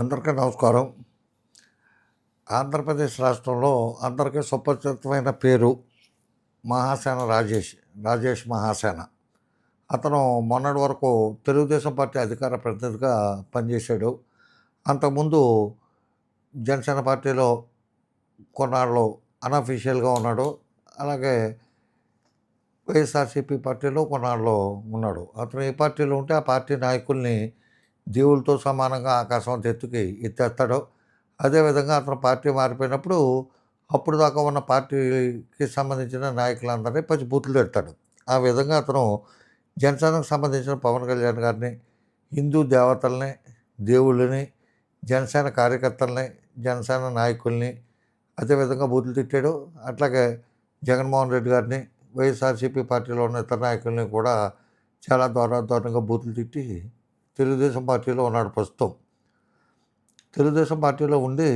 అందరికీ నమస్కారం. ఆంధ్రప్రదేశ్ రాష్ట్రంలో అందరికీ సుపరిచితమైన పేరు మహాసేన రాజేష్ మహాసేన. అతను మొన్నటి వరకు తెలుగుదేశం పార్టీ అధికార ప్రతినిధిగా పనిచేశాడు. అంతకుముందు జనసేన పార్టీలో కొన్నాళ్ళు అన్అఫీషియల్గా ఉన్నాడు. అలాగే వైఎస్ఆర్సీపీ పార్టీలో కొన్నాళ్ళు ఉన్నాడు. అతను ఏ పార్టీలో ఉంటే ఆ పార్టీ నాయకుల్ని దేవుళ్ళతో సమానంగా ఆకాశం ఎత్తేస్తాడు. అదేవిధంగా అతను పార్టీ మారిపోయినప్పుడు అప్పుడు దాకా ఉన్న పార్టీకి సంబంధించిన నాయకులందరినీ పచ్చి బూతులు తిడతాడు. ఆ విధంగా అతను జనసేనకు సంబంధించిన పవన్ కళ్యాణ్ గారిని, హిందూ దేవతల్ని, దేవుళ్ళని, జనసేన కార్యకర్తల్ని, జనసేన నాయకుల్ని అదేవిధంగా బూతులు తిట్టాడు. అట్లాగే జగన్మోహన్ రెడ్డి గారిని, వైఎస్ఆర్సీపీ పార్టీలో ఉన్న ఇతర నాయకుల్ని కూడా చాలా దారుణంగా బూతులు తిట్టి తెలుగుదేశం పార్టీలో ఉన్నాడు ప్రస్తుతం. తెలుగుదేశం పార్టీలో ఉండి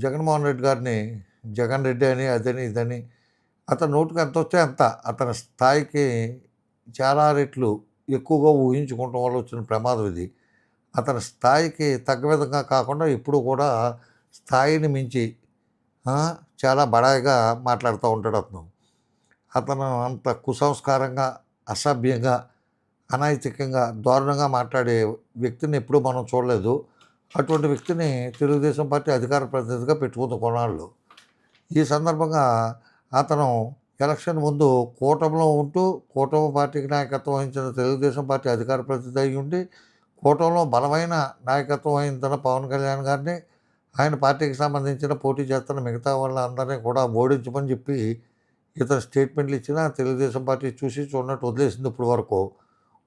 జగన్మోహన్ రెడ్డి గారిని జగన్ రెడ్డి అని అదని ఇదని అతని నోటికి ఎంత వస్తే అంత అతని స్థాయికి చాలా రెట్లు ఎక్కువగా ఊహించుకోవటం వల్ల వచ్చిన ప్రమాదం ఇది. అతని స్థాయికి తగ్గ విధంగా కాకుండా ఇప్పుడు కూడా స్థాయిని మించి చాలా బడాయిగా మాట్లాడుతూ ఉంటాడు అతను. అతను అంత కుసంస్కారంగా, అసభ్యంగా, అనైతికంగా, దారుణంగా మాట్లాడే వ్యక్తిని ఎప్పుడూ మనం చూడలేదు. అటువంటి వ్యక్తిని తెలుగుదేశం పార్టీ అధికార ప్రతినిధిగా పెట్టుకుంది కొన్నాళ్ళు. ఈ సందర్భంగా అతను ఎలక్షన్ ముందు కూటమిలో ఉంటూ కూటమి పార్టీకి నాయకత్వం వహించిన తెలుగుదేశం పార్టీ అధికార ప్రతినిధి అయి ఉండి కూటమిలో బలమైన నాయకత్వం వహించిన పవన్ కళ్యాణ్ గారిని, ఆయన పార్టీకి సంబంధించిన పోటీ చేస్తున్న మిగతా వాళ్ళందరినీ కూడా ఓడించమని చెప్పి ఇతర స్టేట్మెంట్లు ఇచ్చినా తెలుగుదేశం పార్టీ చూసి చూడనట్టు వదిలేసింది ఇప్పుడు వరకు.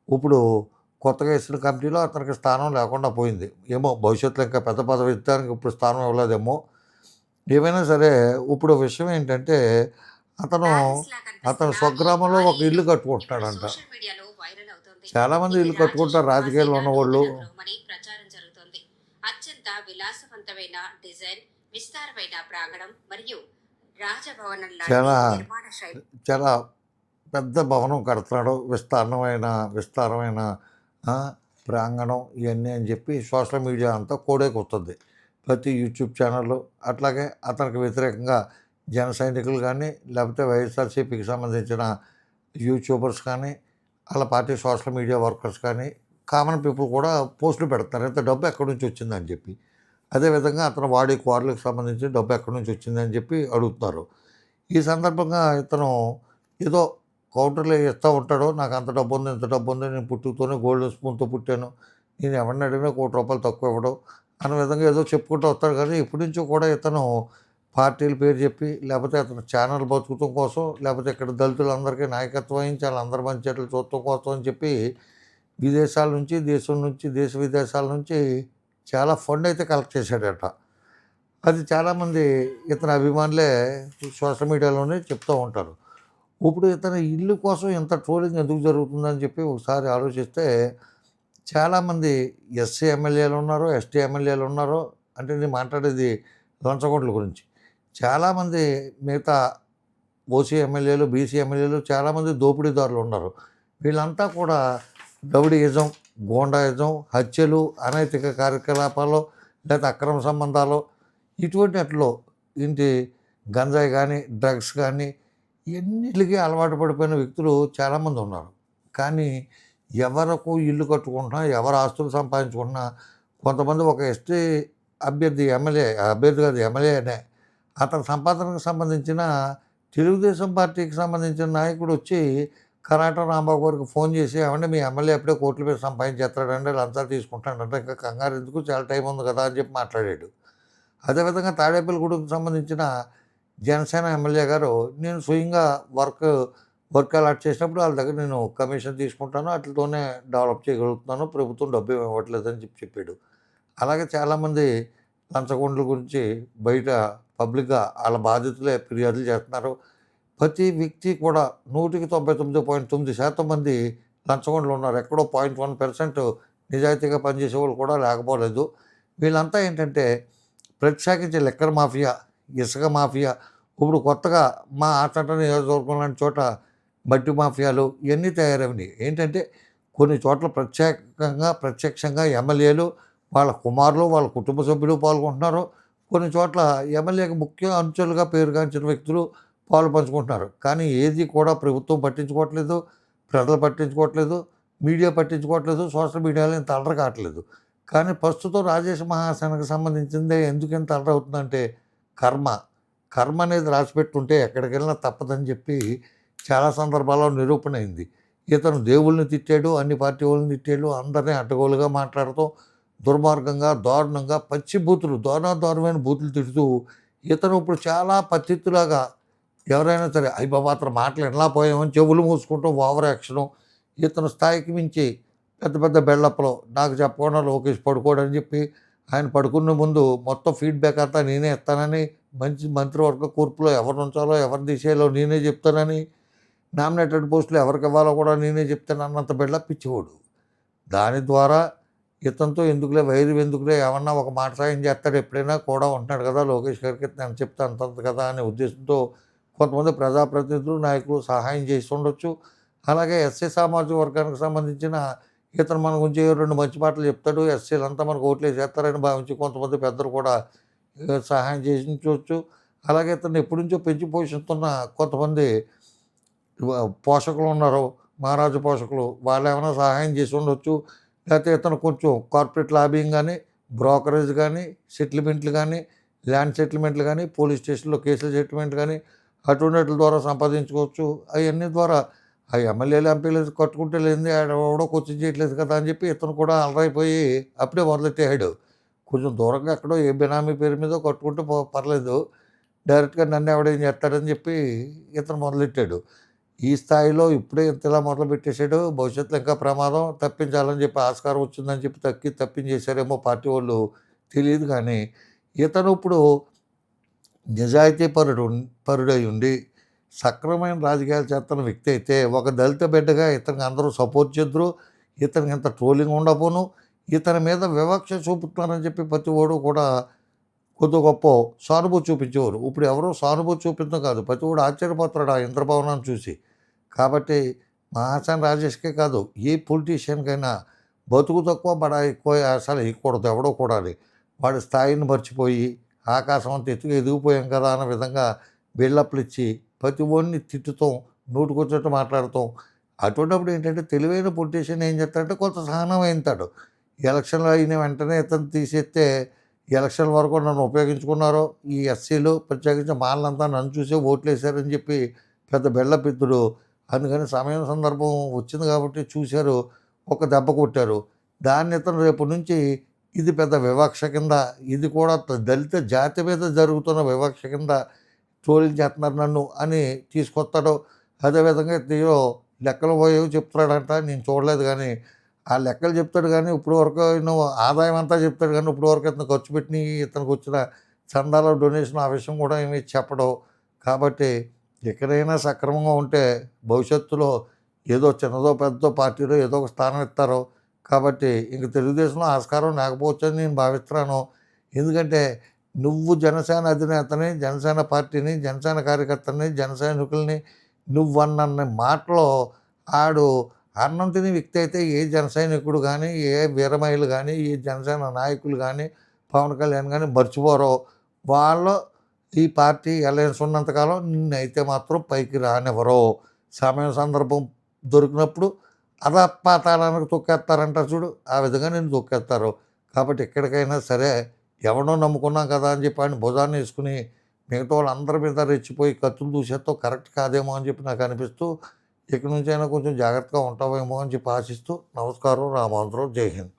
ఇప్పుడు కొత్తగా ఇచ్చిన కమిటీలో అతనికి స్థానం లేకుండా పోయింది. ఏమో భవిష్యత్తులో ఇంకా పెద్ద పదవి ఇస్తానికి ఇప్పుడు స్థానం ఇవ్వలేదేమో. ఏమైనా సరే ఇప్పుడు విషయం ఏంటంటే అతను స్వగ్రామంలో ఒక ఇల్లు కట్టుకుంటున్నాడంట. చాలామంది ఇల్లు కట్టుకుంటారు రాజకీయాల్లో ఉన్నవాళ్ళు. అత్యంత విలాసవంతమైన డిజైన్, విస్తారమైన ప్రాంగణం మరియు చాలా పెద్ద భవనం కడుతున్నాడు. విస్తారమైన ప్రాంగణం ఇవన్నీ అని చెప్పి సోషల్ మీడియా అంతా కోడేకొస్తుంది. ప్రతి యూట్యూబ్ ఛానళ్ళు అట్లాగే అతనికి వ్యతిరేకంగా జన సైనికులు కానీ లేకపోతే వైఎస్ఆర్సీపీకి సంబంధించిన యూట్యూబర్స్ కానీ వాళ్ళ పార్టీ సోషల్ మీడియా వర్కర్స్ కానీ కామన్ పీపుల్ కూడా పోస్టులు పెడతారు ఇంత డబ్బు ఎక్కడి నుంచి వచ్చిందని చెప్పి. అదేవిధంగా అతను వాడే క్వార్లకు సంబంధించి డబ్బు ఎక్కడి నుంచి వచ్చిందని చెప్పి అడుగుతున్నారు. ఈ సందర్భంగా ఇతను ఏదో కౌంటర్లో ఇస్తూ ఉంటాడు. నాకు అంత డబ్బు ఉంది, ఇంత డబ్బు ఉంది, నేను పుట్టుకతోనే గోల్డెన్ స్పూన్తో పుట్టాను, నేను ఎవరిని అడిగినా ₹1,00,00,000 తక్కువ ఇవ్వడం అనే విధంగా ఏదో చెప్పుకుంటూ వస్తాడు. కానీ ఇప్పటి నుంచో కూడా ఇతను పార్టీల పేరు చెప్పి లేకపోతే అతను ఛానల్ బతుకుతం కోసం లేకపోతే ఇక్కడ దళితులందరికీ నాయకత్వం వహించి వాళ్ళందరి మంచిట్లు చూడటం కోసం అని చెప్పి విదేశాల నుంచి దేశ విదేశాల నుంచి చాలా ఫండ్ అయితే కలెక్ట్ చేశాడట. అది చాలామంది ఇతని అభిమానులే సోషల్ మీడియాలోనే చెప్తూ ఉంటారు. ఇప్పుడు ఇతని ఇల్లు కోసం ఇంత ట్రోలింగ్ ఎందుకు జరుగుతుందని చెప్పి ఒకసారి ఆలోచిస్తే చాలామంది ఎస్సీ ఎమ్మెల్యేలు ఉన్నారు, ఎస్టీ ఎమ్మెల్యేలు ఉన్నారు. అంటే నేను మాట్లాడేది లంచగొండల గురించి. చాలామంది మిగతా ఓసీ ఎమ్మెల్యేలు, బీసీ ఎమ్మెల్యేలు చాలామంది దోపిడీదారులు ఉన్నారు. వీళ్ళంతా కూడా రౌడీయిజం, గూండాయిజం, హత్యలు, అనైతిక కార్యకలాపాలు లేదా అక్రమ సంబంధాలు ఇటువంటి వాటిలో ఇంటి గంజాయి కానీ డ్రగ్స్ కానీ ఎన్నిటికీ అలవాటు పడిపోయిన వ్యక్తులు చాలామంది ఉన్నారు. కానీ ఎవరకు ఇల్లు కట్టుకుంటున్నా, ఎవరు ఆస్తులు సంపాదించుకుంటున్నా కొంతమంది ఒక ఎస్టీ అభ్యర్థి కాదు ఎమ్మెల్యేనే అతని సంపాదనకు సంబంధించిన తెలుగుదేశం పార్టీకి సంబంధించిన నాయకుడు వచ్చి కరాట రాంబాబు గారికి ఫోన్ చేసి ఏమంటే మీ ఎమ్మెల్యే ఎప్పుడే కోట్ల పేరు సంపాదించేస్తాడంటే లంచాలు తీసుకుంటాడంటే ఇంకా కంగారు ఎందుకు, చాలా టైం ఉంది కదా అని చెప్పి మాట్లాడాడు. అదేవిధంగా తాడేపల్లిగూడెంకి సంబంధించిన జనసేన ఎమ్మెల్యే గారు నేను స్వయంగా వర్క్ అలాట్ చేసినప్పుడు వాళ్ళ దగ్గర నేను కమిషన్ తీసుకుంటాను, వాటితోనే డెవలప్ చేయగలుగుతున్నాను, ప్రభుత్వం డబ్బు ఇవ్వట్లేదని చెప్పాడు. అలాగే చాలామంది లంచగొండల గురించి బయట పబ్లిక్గా వాళ్ళ బాధితులే ఫిర్యాదులు చేస్తున్నారు. ప్రతి వ్యక్తి కూడా 99.9% మంది లంచగొండలు ఉన్నారు. ఎక్కడో 0.1% నిజాయితీగా పనిచేసే వాళ్ళు కూడా లేకపోలేదు. వీళ్ళంతా ఏంటంటే ప్రత్యేకించి లిక్కర్ మాఫియా, ఇసుక మాఫియా, ఇప్పుడు కొత్తగా మా ఆచంట నియోజకవర్గం లాంటి చోట మట్టి మాఫియాలు ఇవన్నీ తయారైనవి. ఏంటంటే కొన్ని చోట్ల ప్రత్యక్షంగా ఎమ్మెల్యేలు వాళ్ళ కుమారులు, వాళ్ళ కుటుంబ సభ్యులు పాల్గొంటున్నారు. కొన్ని చోట్ల ఎమ్మెల్యేకి ముఖ్య అంచెలుగా పేరుగాంచిన వ్యక్తులు పాలు పంచుకుంటున్నారు. కానీ ఏది కూడా ప్రభుత్వం పట్టించుకోవట్లేదు, ప్రజలు పట్టించుకోవట్లేదు, మీడియా పట్టించుకోవట్లేదు, సోషల్ మీడియాలో ఇంత అల్లరి కావట్లేదు. కానీ ప్రస్తుతం రాజేష్ మహాసేనకి సంబంధించిందే ఎందుకింత అల్లరి అవుతుందంటే కర్మ. కర్మ అనేది రాసిపెట్టుంటే ఎక్కడికెళ్ళినా తప్పదని చెప్పి చాలా సందర్భాల్లో నిరూపణ అయింది. ఇతను దేవుళ్ళని తిట్టాడు, అన్ని పార్టీ వాళ్ళని తిట్టాడు, అందరిని అడ్డగోలుగా మాట్లాడుతూ దుర్మార్గంగా, దారుణంగా పచ్చి బూతులు, దారుణమైన బూతులు తిడుతూ ఇతను ఇప్పుడు చాలా పత్తిత్తులాగా ఎవరైనా సరే అయ్య బాబోయ్! అతని మాటలు వినలేకపోయామని చెవులు మూసుకుంటూ ఓవర్ యాక్షను. ఇతని స్థాయికి మించి పెద్ద పెద్ద బిల్డప్‌లు నాకు చెప్పకుండా లోకేష్ పడుకోడని చెప్పి ఆయన పడుకునే ముందు మొత్తం ఫీడ్‌బ్యాక్ అంతా నేనే ఇస్తానని, మంచి మంత్రివర్గ కూర్పులో ఎవరిని ఉంచాలో, ఎవరిని తీసేయాలో నేనే చెప్తానని, నామినేటెడ్ పోస్టులు ఎవరికివ్వాలో కూడా నేనే చెప్తానన్నంత బిల్డప్ ఇచ్చేవాడు. దాని ద్వారా ఇతనితో ఎందుకులే వైరం ఎందుకులే ఏమన్నా ఒక మాట సాయం చేస్తాడు ఎప్పుడైనా కూడా ఉంటున్నాడు కదా లోకేష్ గారికి నేను చెప్తే అంతంత కదా అనే ఉద్దేశంతో కొంతమంది ప్రజాప్రతినిధులు, నాయకులు సహాయం చేసి ఉండొచ్చు. అలాగే ఎస్సీ సామాజిక వర్గానికి సంబంధించిన ఇతను మన గురించి 2 మంచి మాటలు చెప్తాడు. ఎస్సీలంతా మనకు ఓట్లేసేస్తారని భావించి కొంతమంది పెద్దలు కూడా సహాయం చేయించవచ్చు. అలాగే ఇతన్ని ఎప్పటినుంచో పెంచి పోషిస్తున్న కొంతమంది పోషకులు ఉన్నారు. మహారాజు పోషకులు వాళ్ళేమైనా సహాయం చేసి ఉండొచ్చు. లేకపోతే ఇతను కొంచెం కార్పొరేట్ లాబియింగ్ గానీ, బ్రోకరేజ్ గానీ, సెటిల్మెంట్లు గానీ, ల్యాండ్ సెటిల్మెంట్లు గానీ, పోలీస్ స్టేషన్‌లో కేసుల సెటిల్మెంట్ గానీ, అటువంటిట్ల ద్వారా సంపాదించుకోవచ్చు. అయన్నీ ద్వారా ఆ ఎమ్మెల్యేలు, ఎంపీలు కట్టుకుంటే లేనిదే ఆడెవడో క్వశ్చన్ చేయట్లేదు కదా అని చెప్పి ఇతను కూడా అలరైపోయి అప్పుడే మొదలెట్టేసాడు. కొంచెం దూరంగా ఎక్కడో ఏ బినామీ పేరు మీదో కట్టుకుంటే పర్లేదు. డైరెక్ట్‌గా నన్నెవడేం చేస్తాడని చెప్పి ఇతను మొదలెట్టాడు. ఈ స్థాయిలో ఇప్పుడే ఇంతలా మొదలుపెట్టేసాడు. భవిష్యత్తులో ఇంకా ప్రమాదం. తప్పించాలని చెప్పి ఆస్కారం వచ్చిందని చెప్పి తప్పించేశారేమో పార్టీ వాళ్ళు తెలీదు గానీ, ఇతను ఇప్పుడు నిజాయితీ పరుడై ఉండి, సక్రమమైన రాజకీయాలు చేస్తున్న వ్యక్తి అయితే, ఒక దళిత బిడ్డగా ఇతనికి అందరూ సపోర్ట్ చేద్దురు. ఇతనికి ఇంత ట్రోలింగ్ ఉండబోను. ఇతని మీద వివక్ష చూపుతున్నారని చెప్పి ప్రతివాడు కూడా కొద్దో గొప్పో సానుభూతి చూపించేవారు. ఇప్పుడు ఎవరు సానుభూతి చూపించడం కాదు. ప్రతివాడు ఆశ్చర్యపోతున్నాడు ఆ ఇంద్రభవనాన్ని చూసి. కాబట్టి మహాసేన రాజేష్‌కే కాదు, ఏ పొలిటీషియన్‌కైనా బతుకు తక్కువ, బడా ఎక్కువ అసలు ఎయకూడదు ఎవడో కూడాని. వాడి స్థాయిని మర్చిపోయి, ఆకాశం అంత ఎత్తుగా ఎదిగిపోయాం కదా అన్న విధంగా బిల్డప్‌లిచ్చి, ప్రతి ఒడిని తిట్టుతాం, నోటికొచ్చినట్టు మాట్లాడతాం. అటువంటప్పుడు ఏంటంటే తెలివైన పొలిటీషియన్ ఏం చేస్తాడంటే కొంత సహనం వహిస్తాడు. ఎలక్షన్‌లు అయిన వెంటనే ఇతన్ని తీసేస్తే ఎలక్షన్ వరకు నన్ను ఉపయోగించుకున్నారు. ఈ ఎస్సీలు ప్రత్యేకించి మాలనంతా నన్ను చూసే ఓట్లేసారని చెప్పి పెద్ద బిల్డప్ ఇద్దుడు. అందుకని సమయం సందర్భం వచ్చింది కాబట్టి చూశారు. ఒక దెబ్బ కొట్టారు. దాన్ని ఇతను రేపటి నుంచి ఇది పెద్ద వివక్ష కింద, ఇది కూడా దళిత జాతి మీద జరుగుతున్న వివక్ష కింద ట్రోలింగ్ చేస్తున్నారు నన్ను అని తీసుకొస్తాడు. అదేవిధంగా ఇతనేదో లెక్కలు పోయేవి చెప్తున్నాడంట. నేను చూడలేదు గానీ, ఆ లెక్కలు చెప్తాడు గానీ, ఇప్పటి వరకు ఆదాయం అంతా చెప్తాడు గానీ, ఇప్పటి వరకు ఇతను ఖర్చు పెట్టినయి, ఇతనికొచ్చిన చందాలు, డొనేషన్ ఆ విషయం కూడా ఏమీ చెప్పడు. కాబట్టి ఎక్కడైనా సక్రమంగా ఉంటే భవిష్యత్తులో ఏదో చిన్నదో, పెద్దదో పార్టీలో ఏదో ఒక స్థానం ఇస్తారు. కాబట్టి ఇంక తెలుగుదేశంలో ఆస్కారం లేకపోవచ్చని నేను భావిస్తున్నాను. ఎందుకంటే నువ్వు జనసేన అధినేతని, జనసేన పార్టీని, జనసేన కార్యకర్తలని, జన సైనికుల్ని నువ్వన్నన్ని మాటలు ఆడు అన్నం తినే వ్యక్తి అయితే ఏ జన సైనికుడు గానీ, ఏ వీరమహిళలు గానీ, ఏ జనసేన నాయకులు గానీ, పవన్ కళ్యాణ్ గానీ మర్చిపోరు. వాళ్ళు ఈ పార్టీ అలయన్స్ ఉన్నంత కాలం నిన్నైతే మాత్రం పైకి రానివ్వరు. సమయం సందర్భం దొరికినప్పుడు అధపాతాళానికి తొక్కేస్తారంటారు చూడు, ఆ విధంగా నిన్ను తొక్కేస్తారు. కాబట్టి ఎక్కడికైనా సరే ఎవడినో నమ్ముకున్నాం కదా అని చెప్పి ఆడిని భుజాన్ని యేసుకుని మిగతా వాళ్ళందరి మీద రెచ్చిపోయి కత్తులు దూసేత్తావు కరెక్ట్ కాదేమో అని చెప్పి నాకు అనిపిస్తూ, ఇక నుంచైనా కొంచెం జాగ్రత్తగా ఉంటావేమో అని చెప్పి ఆశిస్తూ నమస్కారం. రామాంతరం. జై హింద్.